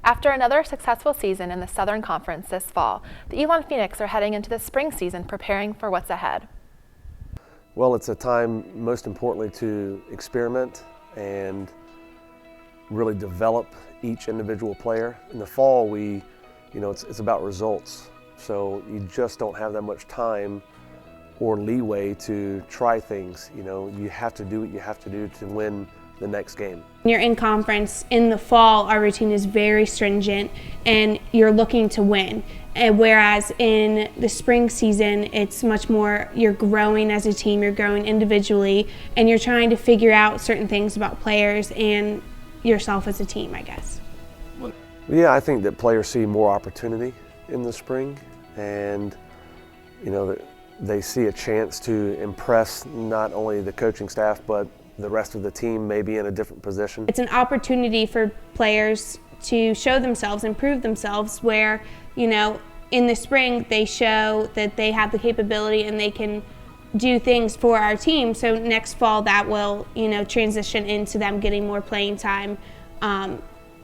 After another successful season in the Southern Conference this fall, the Elon Phoenix are heading into the spring season preparing for what's ahead. Well, it's a time, most importantly, to experiment and really develop each individual player. In the fall, it's about results. So you just don't have that much time or leeway to try things. You have to do what you have to do to win the next game. When you're in conference in the fall, our routine is very stringent and you're looking to win. Whereas in the spring season, it's much more you're growing as a team, you're growing individually, and you're trying to figure out certain things about players and yourself as a team, I guess. Yeah, I think that players see more opportunity in the spring, and they see a chance to impress not only the coaching staff but the rest of the team, maybe in a different position. It's an opportunity for players to show themselves and prove themselves where, in the spring they show that they have the capability and they can do things for our team. So next fall that will, transition into them getting more playing time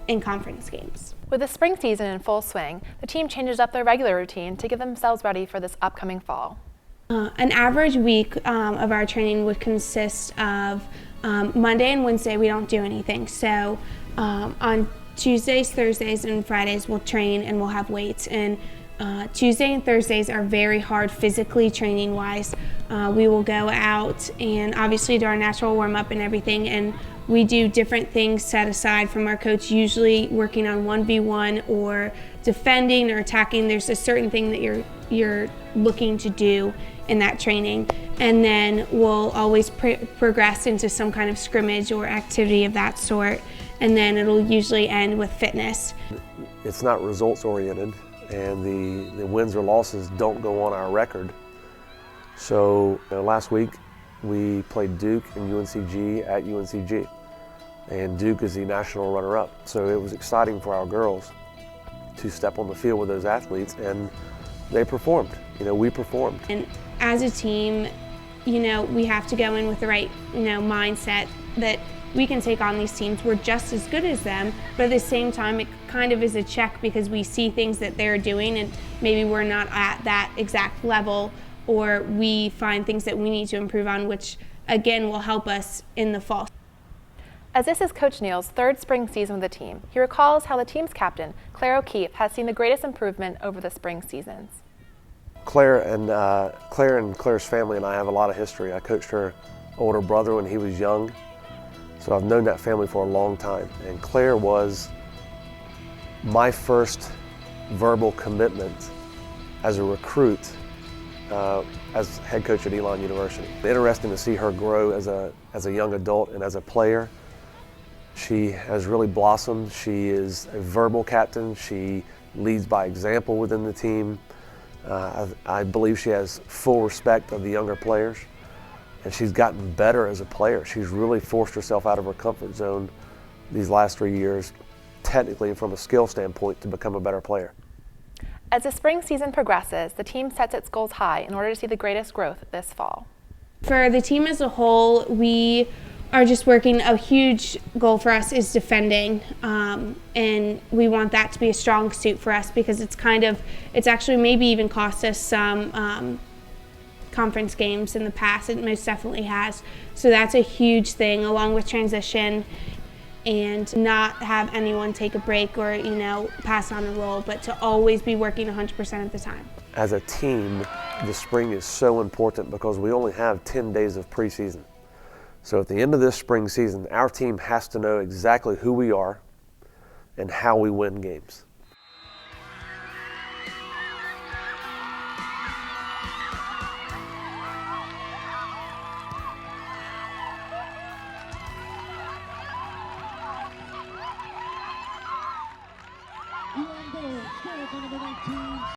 in conference games. With the spring season in full swing, the team changes up their regular routine to get themselves ready for this upcoming fall. An average week of our training would consist of Monday and Wednesday we don't do anything. So on Tuesdays, Thursdays, and Fridays we'll train and we'll have weights. And Tuesday and Thursdays are very hard physically training wise. We will go out and obviously do our natural warm up and everything, and we do different things set aside from our coach, usually working on 1v1 or defending or attacking. There's a certain thing that you're looking to do in that training, and then we'll always progress into some kind of scrimmage or activity of that sort, and then it'll usually end with fitness. It's not results oriented, and the wins or losses don't go on our record. So last week we played Duke and UNCG at UNCG, and Duke is the national runner-up. So it was exciting for our girls to step on the field with those athletes, and they performed. We performed. And as a team, we have to go in with the right, mindset that we can take on these teams. We're just as good as them, but at the same time, it kind of is a check because we see things that they're doing and maybe we're not at that exact level, or we find things that we need to improve on, which again will help us in the fall. As this is Coach Neal's third spring season with the team, he recalls how the team's captain, Claire O'Keefe, has seen the greatest improvement over the spring seasons. Claire and Claire's family and I have a lot of history. I coached her older brother when he was young, so I've known that family for a long time. And Claire was my first verbal commitment as a recruit as head coach at Elon University. Interesting to see her grow as a young adult and as a player. She has really blossomed. She is a verbal captain. She leads by example within the team. I believe she has full respect of the younger players, and she's gotten better as a player. She's really forced herself out of her comfort zone these last 3 years, technically and from a skill standpoint, to become a better player. As the spring season progresses, the team sets its goals high in order to see the greatest growth this fall. For the team as a whole, we are just working. A huge goal for us is defending, and we want that to be a strong suit for us because it's actually maybe even cost us some conference games in the past. It most definitely has. So that's a huge thing, along with transition and not have anyone take a break or pass on the roll, but to always be working 100% of the time. As a team, the spring is so important because we only have 10 days of preseason. So at the end of this spring season, our team has to know exactly who we are and how we win games.